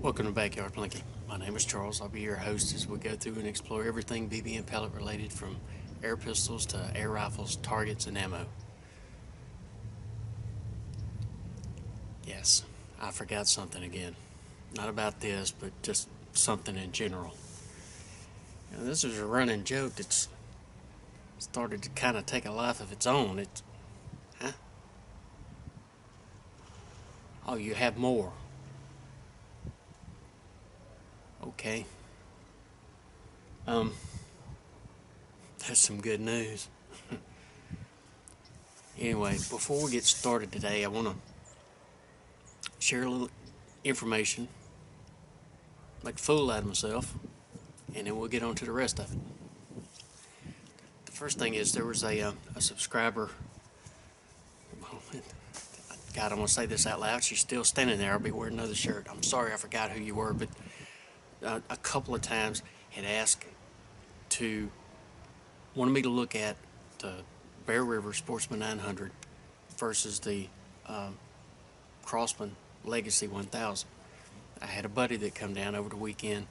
Welcome to Backyard Plinking. My name is Charles. I'll be your host as we go through and explore everything BB and pellet related, from air pistols to air rifles, targets, and ammo. Yes, I forgot something again. Not about this, but just something in general. This is a running joke that's started to kind of take a life of its own. Huh? Oh, you have more. Okay. That's some good news. Anyway, before we get started today, I want to share a little information, make a fool out of myself, and then we'll get on to the rest of it. The first thing is, there was a subscriber. God, I'm going to say this out loud. She's still standing there. I'll be wearing another shirt. I'm sorry I forgot who you were, but a couple of times had asked wanted me to look at the Bear River Sportsman 900 versus the Crosman Legacy 1000. I had a buddy that come down over the weekend.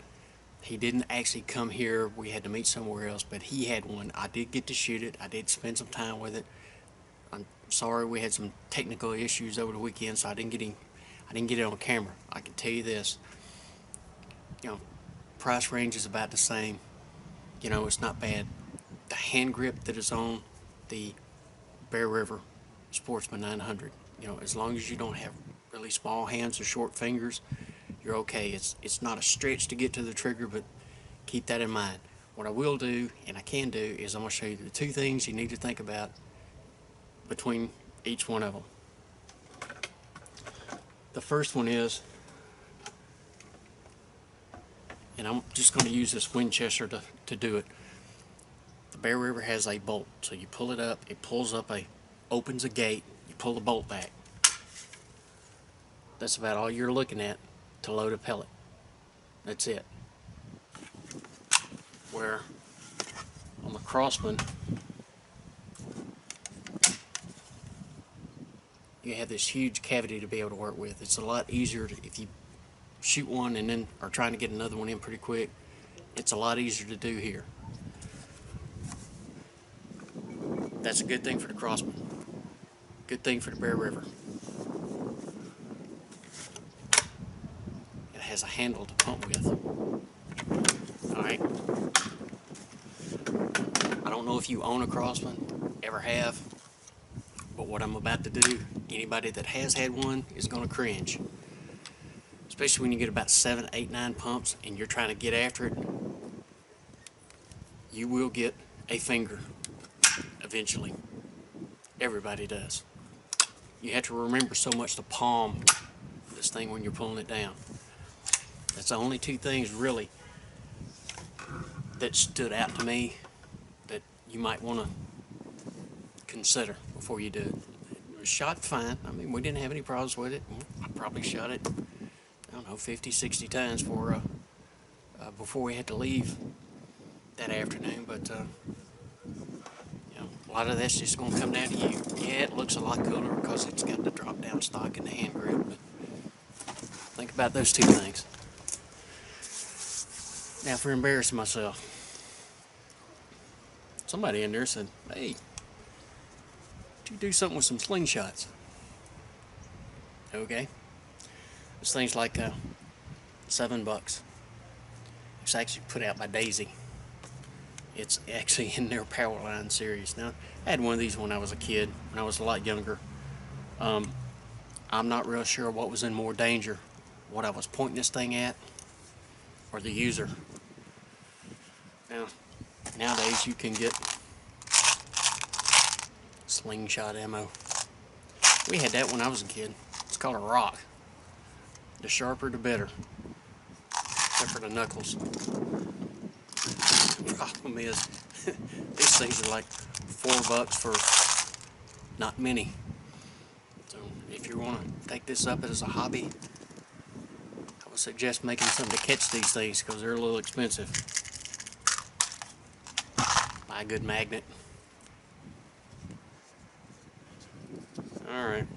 He didn't actually come here. We had to meet somewhere else, but he had one. I did get to shoot it. I did spend some time with it. I'm sorry we had some technical issues over the weekend, so I didn't get it on camera. I can tell you this. Price range is about the same. It's not bad. The hand grip that is on the Bear River Sportsman 900, as long as you don't have really small hands or short fingers, you're okay. It's not a stretch to get to the trigger, but keep that in mind. What I will do, and I can do, is I'm going to show you the two things you need to think about between each one of them. The first one is, and I'm just going to use this Winchester to do it. The Bear River has a bolt, so you pull it up, it pulls up opens a gate, you pull the bolt back. That's about all you're looking at to load a pellet. That's it. Where on the Crosman, you have this huge cavity to be able to work with. It's a lot easier if you shoot one and then are trying to get another one in pretty quick. It's a lot easier to do here. That's a good thing for the Crosman. Good thing for the Bear River. It has a handle to pump with. Alright. I don't know if you own a Crosman, ever have, but what I'm about to do, anybody that has had one is going to cringe. Especially when you get about 7, 8, 9 pumps and you're trying to get after it. You will get a finger eventually. Everybody does. You have to remember so much to palm this thing when you're pulling it down. That's the only two things really that stood out to me that you might want to consider before you do it. It was shot fine. I mean, we didn't have any problems with it. I probably shot it, I don't know, 50, 60 times before we had to leave that afternoon, but a lot of that's just going to come down to you. Yeah, it looks a lot cooler because it's got the drop down stock and the hand grip, but think about those two things. Now, for embarrassing myself, somebody in there said, "Hey, did you do something with some slingshots?" Okay. This thing's like $7. It's actually put out by Daisy. It's actually in their Powerline series. Now, I had one of these when I was a kid, when I was a lot younger. I'm not real sure what was in more danger, what I was pointing this thing at, or the user. Now, nowadays you can get slingshot ammo. We had that when I was a kid. It's called a rock. The sharper, the better. Except for the knuckles. The problem is, these things are like $4 for not many. So if you want to take this up as a hobby, I would suggest making something to catch these things because they're a little expensive. Buy a good magnet. Alright.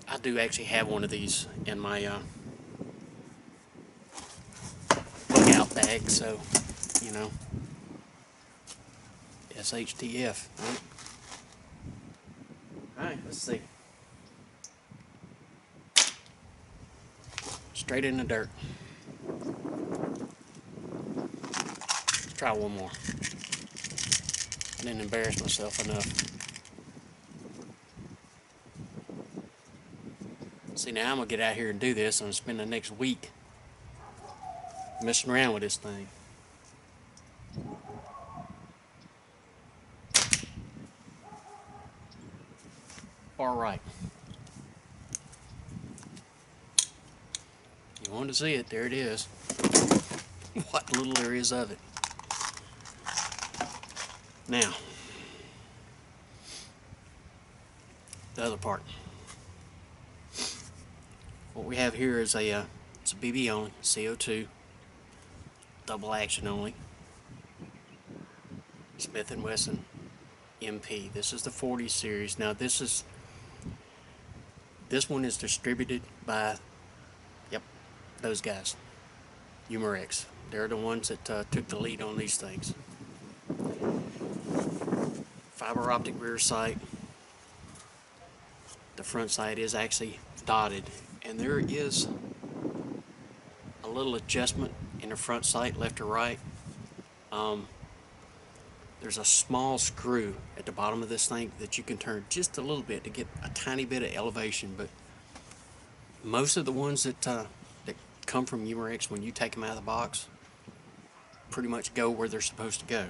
I do actually have one of these in my lookout bag, so, you know, SHTF. Right? Alright, let's see. Straight in the dirt. Let's try one more. I didn't embarrass myself enough. See, now I'm going to get out here and do this. I'm going to spend the next week messing around with this thing. Far right. You want to see it, there it is. What little there is of it. Now, the other part. What we have here is it's a BB only, CO2, double action only, Smith & Wesson M&P. This is the 40 series. Now this one is distributed by, yep, those guys, Umarex. They're the ones that took the lead on these things. Fiber optic rear sight. The front sight is actually dotted, and there is a little adjustment in the front sight, left or right. There's a small screw at the bottom of this thing that you can turn just a little bit to get a tiny bit of elevation, but most of the ones that come from Umarex, when you take them out of the box, pretty much go where they're supposed to go.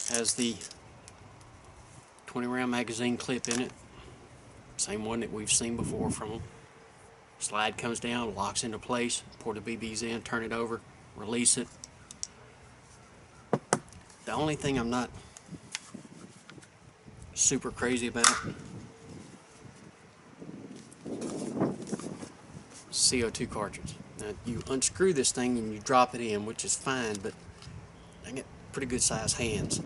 Has the 20 round magazine clip in it, same one that we've seen before from them. Slide comes down, locks into place, pour the BBs in, turn it over, release it. The only thing I'm not super crazy about, CO2 cartridge. Now you unscrew this thing and you drop it in, which is fine, but I get pretty good sized hands.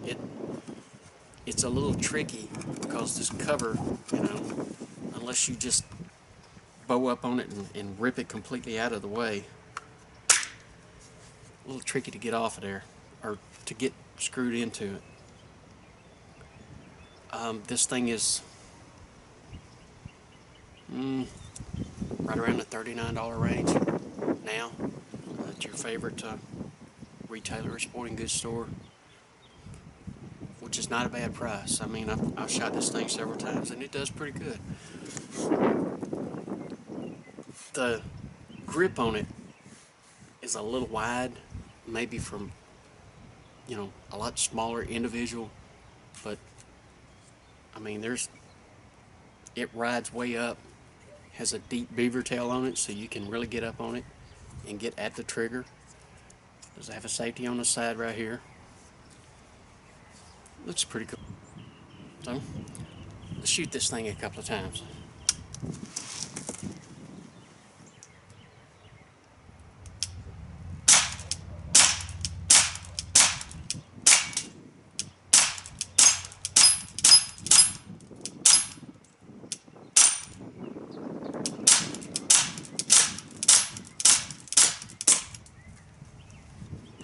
It's a little tricky because this cover, you know, unless you just bow up on it and rip it completely out of the way, a little tricky to get off of there or to get screwed into it. This thing is right around the $39 range now at your favorite retailer or sporting goods store, which is not a bad price. I mean, I've shot this thing several times and it does pretty good. The grip on it is a little wide, maybe from, you know, a lot smaller individual, but I mean, it rides way up, has a deep beaver tail on it, so you can really get up on it and get at the trigger. Does it have a safety on the side right here? Looks pretty cool. So, let's shoot this thing a couple of times.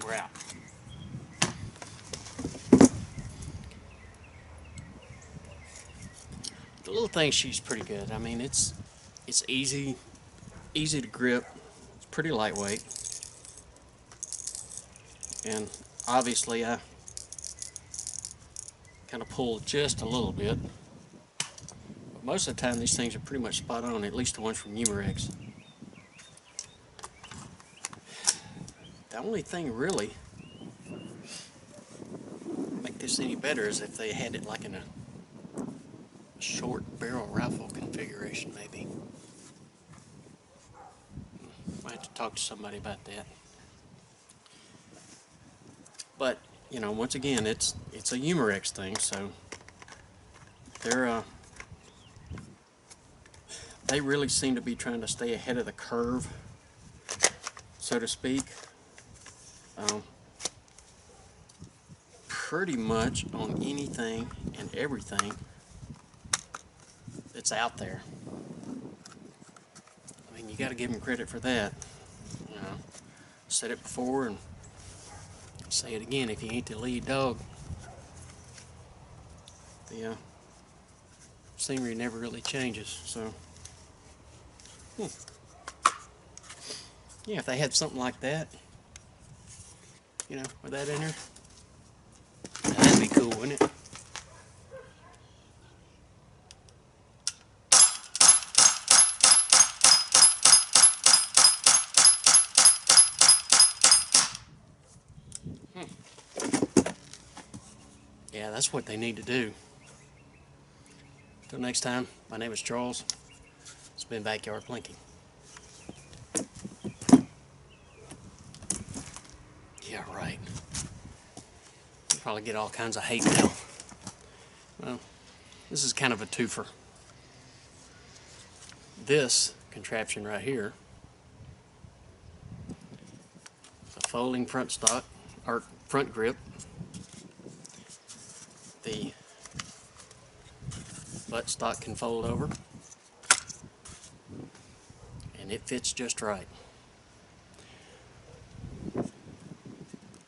We're out. The little thing shoots pretty good. I mean, it's easy to grip. It's pretty lightweight, and obviously I kind of pull just a little bit. But most of the time, these things are pretty much spot on. At least the ones from Umarex. The only thing really make this any better is if they had it like in a short barrel rifle configuration, maybe. Might have to talk to somebody about that. But you know, once again, it's a Umarex thing, so they really seem to be trying to stay ahead of the curve, so to speak. Pretty much on anything and everything that's out there. I mean, you got to give them credit for that. You know, said it before and say it again. If you ain't the lead dog, the scenery never really changes. So, yeah, if they had something like that, you know, with that in there, that'd be cool, wouldn't it? Yeah, that's what they need to do. Till next time, my name is Charles. It's been Backyard Plinking. Yeah, right. You'll probably get all kinds of hate mail. Well, this is kind of a twofer. This contraption right here, a folding front stock, or front grip. The butt stock can fold over, and it fits just right.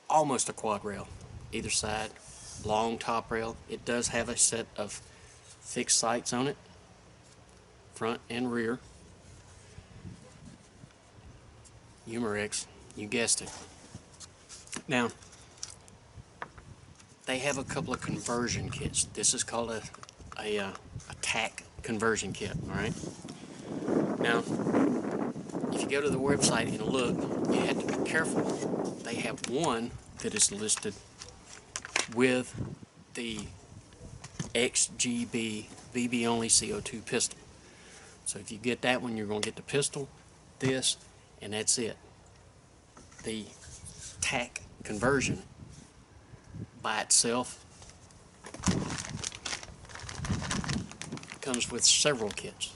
Almost a quad rail, either side, long top rail. It does have a set of fixed sights on it, front and rear. Umarex, you guessed it. Now, they have a couple of conversion kits. This is called a Tack Conversion Kit, all right? Now, if you go to the website and look, you have to be careful. They have one that is listed with the XGB VB only CO2 pistol. So if you get that one, you're going to get the pistol, this, and that's it. The Tac Conversion by itself comes with several kits.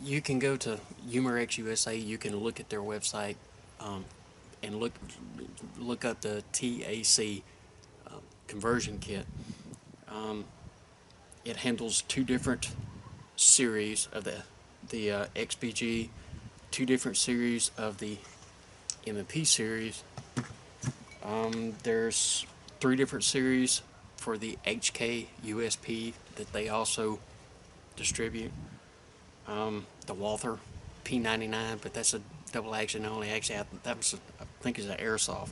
You can go to Umarex USA, you can look at their website and look up the T.A.C. conversion kit. It handles two different series of the XPG, two different series of the M&P series. There's three different series for the HK USP that they also distribute. The Walther P99, but that's a double action only. Actually, I think is an airsoft.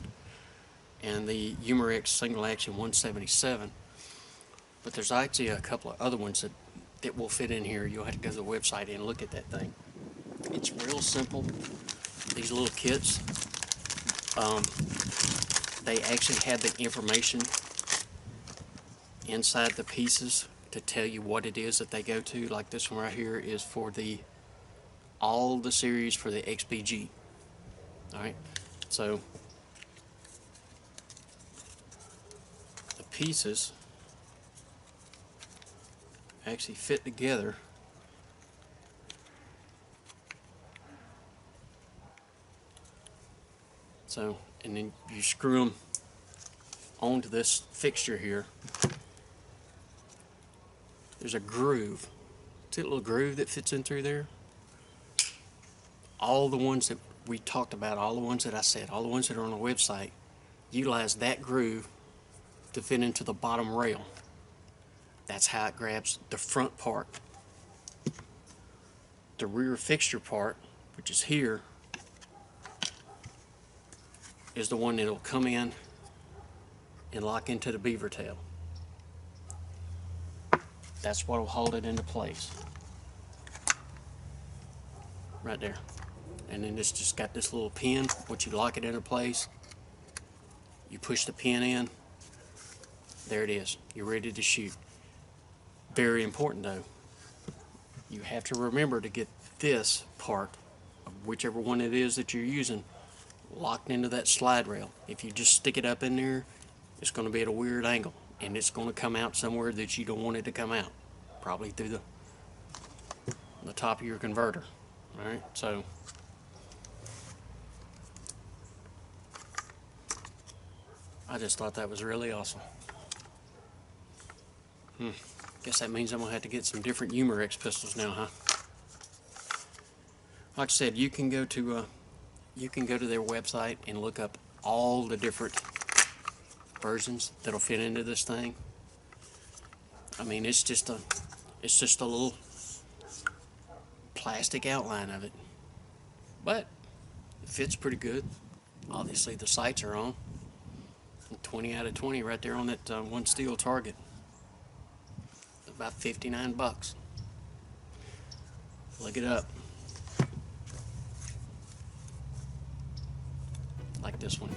And the Umarex single action 177. But there's actually a couple of other ones that will fit in here. You'll have to go to the website and look at that thing. It's real simple. These little kits, they actually have the information inside the pieces to tell you what it is that they go to. Like this one right here is for all the series for the XPG. Alright, so the pieces actually fit together. So, and then you screw them onto this fixture here. There's a groove. See that little groove that fits in through there? All the ones that we talked about, all the ones that I said, all the ones that are on the website, utilize that groove to fit into the bottom rail. That's how it grabs the front part. The rear fixture part, which is here, is the one that'll come in and lock into the beaver tail. That's what will hold it into place. Right there. And then it's just got this little pin, which you lock it into place. You push the pin in. There it is. You're ready to shoot. Very important though. You have to remember to get this part, of whichever one it is that you're using, locked into that slide rail. If you just stick it up in there, it's going to be at a weird angle, and it's going to come out somewhere that you don't want it to come out, probably through the top of your converter. All right, so I just thought that was really awesome. Guess that means I'm gonna have to get some different Umarex pistols now, huh? Like I said, you can go to their website and look up all the different versions that'll fit into this thing. I mean, it's just a little plastic outline of it, but it fits pretty good. Obviously, the sights are on. 20 out of 20 right there on that one steel target. About 59 bucks. Look it up. Like this one,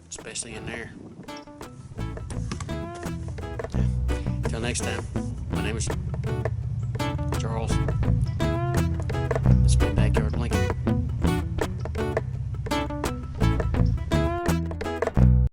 especially in there. Until next time, my name is